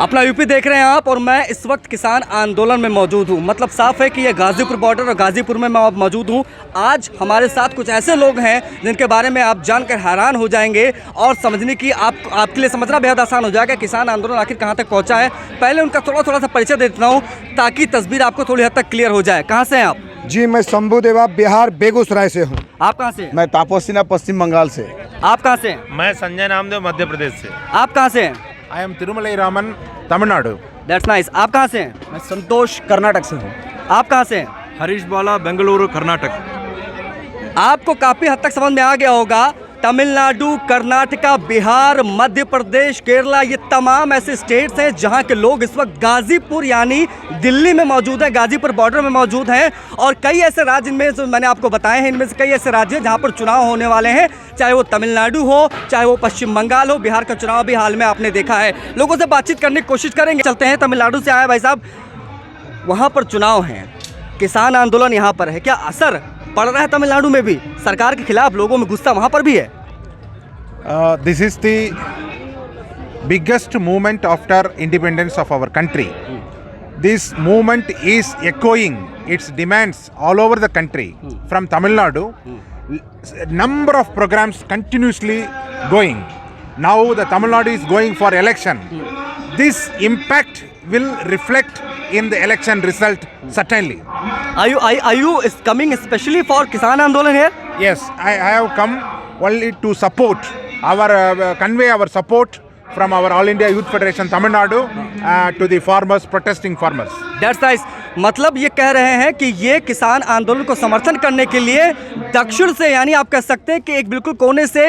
अपना यूपी देख रहे हैं आप और मैं इस वक्त किसान आंदोलन में मौजूद हूं। मतलब साफ है कि ये गाजीपुर बॉर्डर और गाजीपुर में मैं मौजूद हूं। आज हमारे साथ कुछ ऐसे लोग हैं जिनके बारे में आप जानकर हैरान हो जाएंगे और समझने की आपके लिए समझना बेहद आसान हो जाएगा किसान आंदोलन आखिर कहां तक पहुंचा है। पहले उनका थोड़ा सा परिचय दे देता हूँ ताकि तस्वीर आपको थोड़ी हद तक क्लियर हो जाए। कहाँ से हैं आप? जी, मैं शंभू देवा बिहार बेगूसराय से हूँ। आप कहाँ से? मैं तापस सिन्हा पश्चिम बंगाल से। आप कहाँ से? मैं संजय नामदेव मध्य प्रदेश से। आप कहाँ से हैं? I am Tirumalai Raman Tamil Nadu. That's nice. आप कहाँ से हैं? मैं संतोष कर्नाटक से हूँ। आप कहाँ से हैं? हरीश बाला बेंगलुरु कर्नाटक। आपको काफ़ी हद तक समझ में आ गया होगा। तमिलनाडु, कर्नाटका, बिहार, मध्य प्रदेश, केरला, ये तमाम ऐसे स्टेट्स हैं जहां के लोग इस वक्त गाजीपुर यानी दिल्ली में मौजूद हैं, गाजीपुर बॉर्डर में मौजूद हैं। और कई ऐसे राज्य इनमें जो मैंने आपको बताए हैं, इनमें से कई ऐसे राज्य हैं जहां पर चुनाव होने वाले हैं, चाहे वो तमिलनाडु हो, चाहे वो पश्चिम बंगाल हो। बिहार का चुनाव भी हाल में आपने देखा है। लोगों से बातचीत करने की कोशिश करेंगे। चलते हैं, तमिलनाडु से आए भाई साहब, वहाँ पर चुनाव हैं, किसान आंदोलन यहाँ पर है। क्या असर पड़ रहा है तमिलनाडु में भी? सरकार के खिलाफ लोगों में गुस्सा वहाँ पर भी है? This is the biggest movement after independence of our country. This movement is echoing its demands all over the country. From Tamil Nadu, number of programs continuously going. Now the Tamil Nadu is going for election. This impact will reflect in the election result certainly. Are you coming especially for Kisan Andolan here? Yes, I have come only to support our convey our support from our All India Youth Federation Tamil Nadu to the farmers, protesting farmers. That's nice. मतलब ये कह रहे हैं कि ये किसान आंदोलन को समर्थन करने के लिए दक्षिण से, यानी आप कह सकते हैं कि एक बिल्कुल कोने से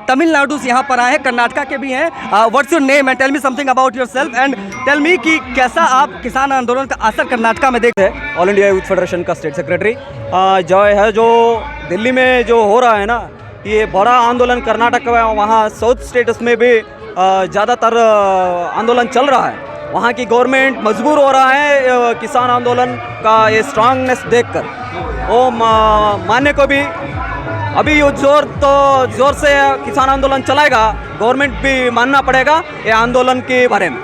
तमिलनाडु से यहाँ पर आए हैं, कर्नाटका के भी हैं। What's your name and tell me something about yourself and tell me कि कैसा आप किसान आंदोलन का असर कर्नाटका में देखते हैं? ऑल इंडिया यूथ फेडरेशन का स्टेट सेक्रेटरी जो है, जो दिल्ली में जो हो रहा है ना, ये बड़ा आंदोलन कर्नाटक में, वहाँ साउथ स्टेट्स में भी ज़्यादातर आंदोलन चल रहा है। वहाँ की गवर्नमेंट मजबूर हो रहा है किसान आंदोलन का ये स्ट्रांगनेस देखकर। वो मानने को भी अभी ये जोर से किसान आंदोलन चलाएगा, गवर्नमेंट भी मानना पड़ेगा ये आंदोलन के बारे में।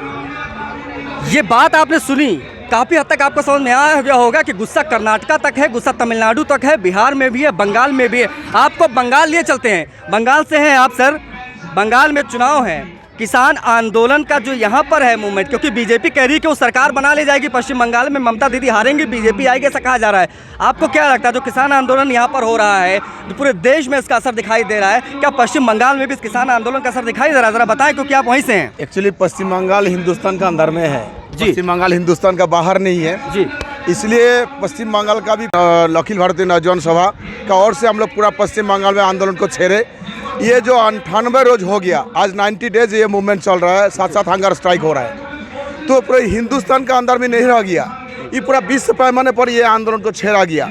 ये बात आपने सुनी, काफ़ी हद तक आपको समझ में आया गया होगा कि गुस्सा कर्नाटका तक है, गुस्सा तमिलनाडु तक है, बिहार में भी है, बंगाल में भी है। आपको बंगाल लिए चलते हैं। बंगाल से हैं आप सर। बंगाल में चुनाव है, किसान आंदोलन का जो यहाँ पर है मूवमेंट, क्योंकि बीजेपी कह रही है कि वो सरकार बना ले जाएगी, पश्चिम बंगाल में ममता दीदी हारेंगी, बीजेपी आएगी, ऐसा कहा जा रहा है। आपको क्या लगता है जो किसान आंदोलन यहाँ पर हो रहा है, जो पूरे देश में इसका असर दिखाई दे रहा है, क्या पश्चिम बंगाल में भी इस किसान आंदोलन का असर दिखाई दे रहा है? ज़रा बताएं, क्योंकि आप वहीं से हैं। एक्चुअली पश्चिम बंगाल हिंदुस्तान का अंदर में है जी। पश्चिम बंगाल हिंदुस्तान का बाहर नहीं है जी। इसलिए पश्चिम बंगाल का भी अखिल भारतीय नौजवान सभा का ओर से हम लोग पूरा पश्चिम बंगाल में आंदोलन को छेड़े। ये जो 98 रोज हो गया, आज 90 डेज ये मूवमेंट चल रहा है, साथ साथ हंगर स्ट्राइक हो रहा है, तो पूरे हिंदुस्तान का अंदर में नहीं रह गया, ये पूरा विश्व पैमाने पर ये आंदोलन को छेड़ा गया।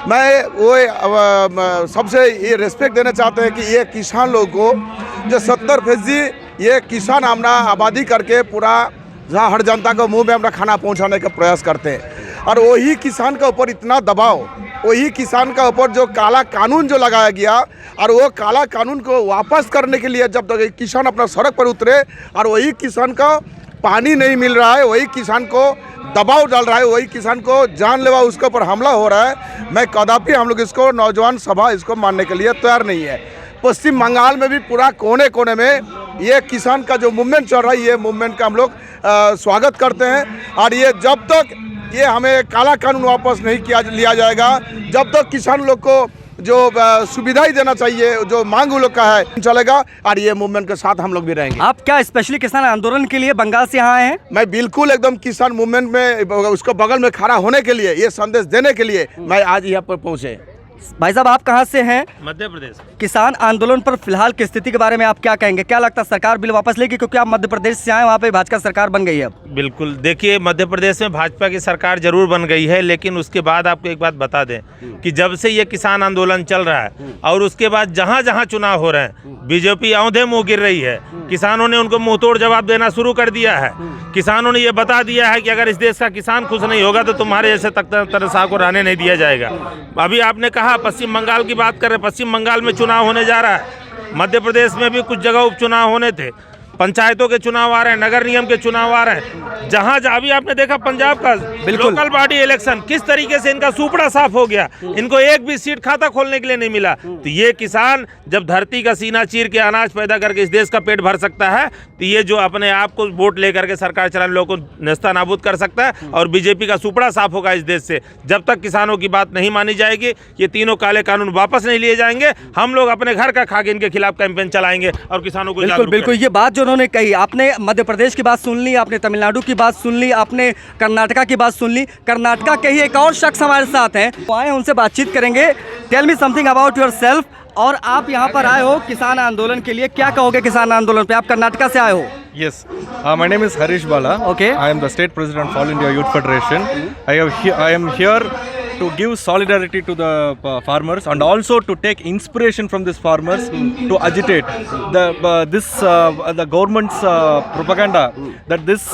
मैं वो सबसे ये रेस्पेक्ट देना चाहते हैं कि ये किसान लोगों को जो 70% ये किसान अपना आबादी करके पूरा जहाँ हर जनता को मुंह में अपना खाना पहुँचाने का प्रयास करते हैं, और वही किसान के ऊपर इतना दबाव, वही किसान का ऊपर जो काला कानून जो लगाया गया, और वो काला कानून को वापस करने के लिए जब तक किसान अपना सड़क पर उतरे और वही किसान का पानी नहीं मिल रहा है, वही किसान को दबाव डाल रहा है, वही किसान को जानलेवा उसके ऊपर हमला हो रहा है, मैं कदापि हम लोग इसको नौजवान सभा इसको मानने के लिए तैयार नहीं है। पश्चिम बंगाल में भी पूरा कोने कोने में ये किसान का जो मूवमेंट चल रहा है, ये मूवमेंट का हम लोग स्वागत करते हैं। और ये जब तक ये हमें काला कानून वापस नहीं लिया जाएगा, जब तक किसान लोग को जो सुविधाएं देना चाहिए, जो मांग लोग का है, चलेगा, और ये मूवमेंट के साथ हम लोग भी रहेंगे। आप क्या स्पेशली किसान आंदोलन के लिए बंगाल से यहाँ आए हैं? मैं बिल्कुल एकदम किसान मूवमेंट में उसको बगल में खड़ा होने के लिए, ये संदेश देने के लिए मैं आज यहाँ पर पहुँचे। भाई साहब, आप कहाँ से हैं? मध्य प्रदेश। किसान आंदोलन पर फिलहाल की स्थिति के बारे में आप क्या कहेंगे? क्या लगता है सरकार बिल वापस लेगी, क्योंकि आप मध्य प्रदेश से आए, वहाँ पे भाजपा सरकार बन गई है अब? बिल्कुल, देखिए मध्य प्रदेश में भाजपा की सरकार जरूर बन गई है, लेकिन उसके बाद आपको एक बात बता दें कि जब से ये किसान आंदोलन चल रहा है और उसके बाद जहाँ जहाँ चुनाव हो रहे हैं, बीजेपी औंधे मुँह गिर रही है। किसानों ने उनको मुंहतोड़ जवाब देना शुरू कर दिया है। किसानों ने ये बता दिया है कि अगर इस देश का किसान खुश नहीं होगा तो तुम्हारे जैसे तनख्वाह को रहने नहीं दिया जाएगा। अभी आपने कहा पश्चिम बंगाल की बात कर रहे हैं, पश्चिम बंगाल में चुनाव होने जा रहा है, मध्य प्रदेश में भी कुछ जगह उपचुनाव होने थे, पंचायतों के चुनाव आ रहे हैं, नगर निगम के चुनाव आ रहे हैं, जहां अभी आपने देखा पंजाब का लोकल बॉडी इलेक्शन किस तरीके से इनका सुपड़ा साफ हो गया, इनको एक भी सीट खाता खोलने के लिए नहीं मिला। तो ये किसान जब धरती का सीना चीर के अनाज पैदा करके इस देश का पेट भर सकता है, तो ये जो अपने आप को वोट लेकर के सरकार चलाने लोगों को नेस्ता नाबूद कर सकता है और बीजेपी का सुपड़ा साफ होगा इस देश से। जब तक किसानों की बात नहीं मानी जाएगी, ये तीनों काले कानून वापस नहीं लिए जाएंगे, हम लोग अपने घर का खा के इनके खिलाफ कैंपेन चलाएंगे और किसानों को बिल्कुल बिल्कुल। ये बात जो उन्होंने कही, आपने मध्य प्रदेश की बात सुन ली, आपने तमिलनाडु की बात सुन ली, आपने कर्नाटका की बात सुन ली। कर्नाटका के ही एक और शख्स हमारे साथ हैं, वो आए, उनसे बातचीत करेंगे। Tell me something about yourself. और आप यहाँ पर आए हो किसान आंदोलन के लिए, क्या कहोगे किसान आंदोलन पे? आप कर्नाटका से आए हो। Yes, my name is Harish Bala. Okay. I am the state president of All India Youth Federation. I am here to give solidarity to the farmers and also to take inspiration from these farmers to agitate the government's propaganda that this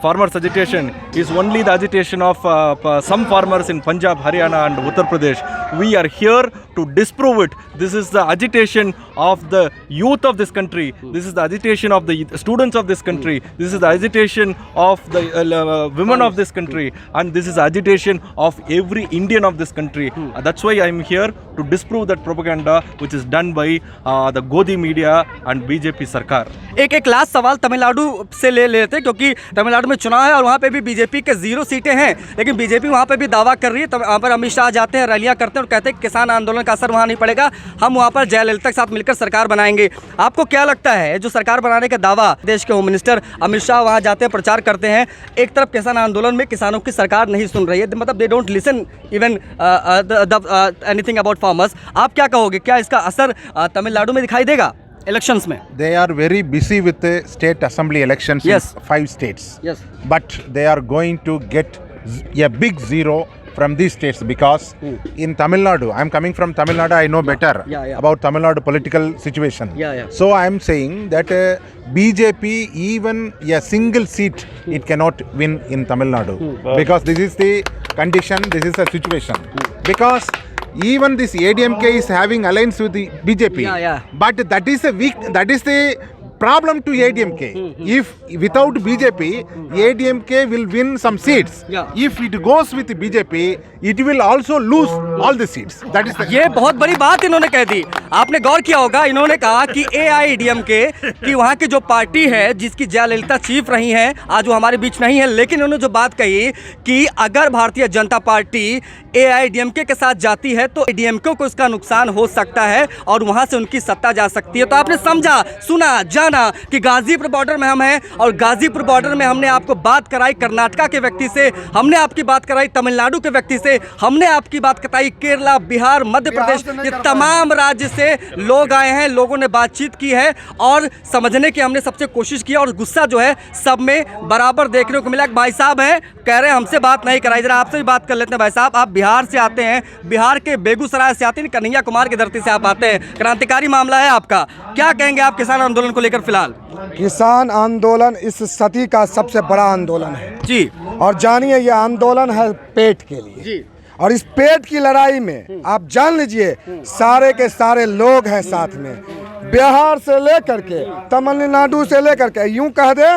farmers agitation is only the agitation of some farmers in Punjab, Haryana and Uttar Pradesh. We are here to disprove it. This is the agitation of the youth of this country. This is the agitation of the students of this country. This is the agitation of the women of this country, and this is the agitation of every Indian of this country. That's why I am here to disprove that propaganda which is done by the Godi media and BJP सरकार। एक last सवाल तमिलनाडु से ले लेते हैं, क्योंकि तमिलनाडु में चुनाव है और वहाँ पे भी बीजेपी के 0 सीटें हैं, लेकिन बीजेपी वहाँ पे भी दावा कर रही है। वहाँ पर अमित शाह जाते हैं, रैलियाँ करते हैं और कहते हैं कि किसान आंदोलन का असर वहाँ नहीं पड़ेगा, हम वहाँ पर जयललिता के साथ मिलकर सरकार बनाएंगे। आपको क्या लगता है, जो सरकार बनाने का दावा देश के होम मिनिस्टर अमित शाह वहाँ जाते हैं, प्रचार करते हैं, एक तरफ किसान आंदोलन में किसानों की सरकार नहीं सुन रही है, मतलब they don't listen even anything about farmers, आप क्या कहोगे, क्या इसका असर तमिलनाडु में दिखाई देगा इलेक्शंस में? They are very busy with the state assembly elections Yes. in 5 states. Yes. But they are going to get a big zero from these states because in Tamil Nadu, I am coming from Tamil Nadu, I know better Yeah. about Tamil Nadu political situation. Yeah. So I am saying that BJP, even a single seat, it cannot win in Tamil Nadu because this is the condition, this is the situation. Because even this ADMK is having alliance with the BJP, but that is the problem to ADMK. If without BJP, ADMK will win some seats. If it goes with BJP, it will also lose all the seats. That is the ये बहुत बड़ी बात इन्होंने कह दी। आपने गौर किया होगा, इन्होंने कहा कि AIADMK की वहाँ की जो पार्टी है, जिसकी जयललिता चीफ रही हैं, आज वो हमारे बीच नहीं है, लेकिन उन्होंने जो बात कही कि अगर भारतीय जनता पार्टी AIADMK के साथ जाती है तो ADMK को इसका नुकसान हो सकता है और वहाँ से उनकी सत्ता जा सकती है। तो आपने समझा, सुना, जाना कि गाजीपुर बॉर्डर में हम हैं और गाजीपुर बॉर्डर में हमने आपको बात कराई कर्नाटका के व्यक्ति से, हमने आपकी बात कराई तमिलनाडु के व्यक्ति से, हमने आपकी बात कराई केरला, बिहार, मध्य प्रदेश, ये तमाम राज्य से लोग आए हैं, लोगों ने बातचीत की है और समझने की हमने सबसे कोशिश की और गुस्सा जो है सब में बराबर देखने को मिला। भाई साहब हैं, कह रहे हैं हमसे बात नहीं कराई, जरा आपसे भी बात कर लेते हैं। भाई साहब, आप बिहार से आते हैं, बिहार के बेगूसराय से आते हैं, कन्हैया कुमार की धरती से आप आते हैं, क्रांतिकारी मामला है आपका, क्या कहेंगे आप किसान आंदोलन को लेकर? फिलहाल किसान आंदोलन इस सदी का सबसे बड़ा आंदोलन है जी, और जानिए यह आंदोलन है पेट के लिए जी। और इस पेट की लड़ाई में आप जान लीजिए सारे के सारे लोग हैं साथ में, बिहार से लेकर के तमिलनाडु से लेकर के यूं कह दे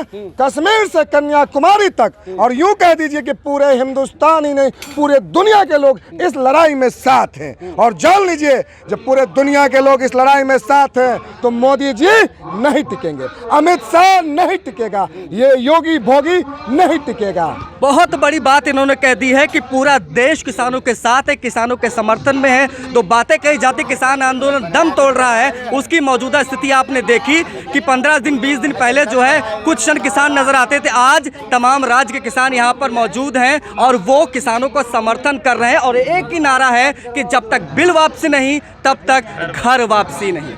कश्मीर से कन्याकुमारी तक, और यूं कह दीजिए कि पूरे हिंदुस्तान ही नहीं पूरे दुनिया के लोग इस लड़ाई में साथ हैं। और जान लीजिए जब पूरे दुनिया के लोग इस लड़ाई में साथ हैं तो मोदी जी नहीं टिकेंगे, अमित शाह नहीं टिकेगा, ये योगी भोगी नहीं टिकेगा। बहुत बड़ी बात इन्होंने कह दी है कि पूरा देश किसानों के साथ है, किसानों के समर्थन में है। तो बातें कही जाती किसान आंदोलन दम तोड़ रहा है, उसकी मौजूदा स्थिति आपने देखी कि 15 दिन 20 दिन पहले जो है कुछ क्षण किसान नजर आते थे, आज तमाम राज्य के किसान यहाँ पर मौजूद हैं और वो किसानों को समर्थन कर रहे हैं और एक ही नारा है कि जब तक बिल वापसी नहीं तब तक घर वापसी नहीं।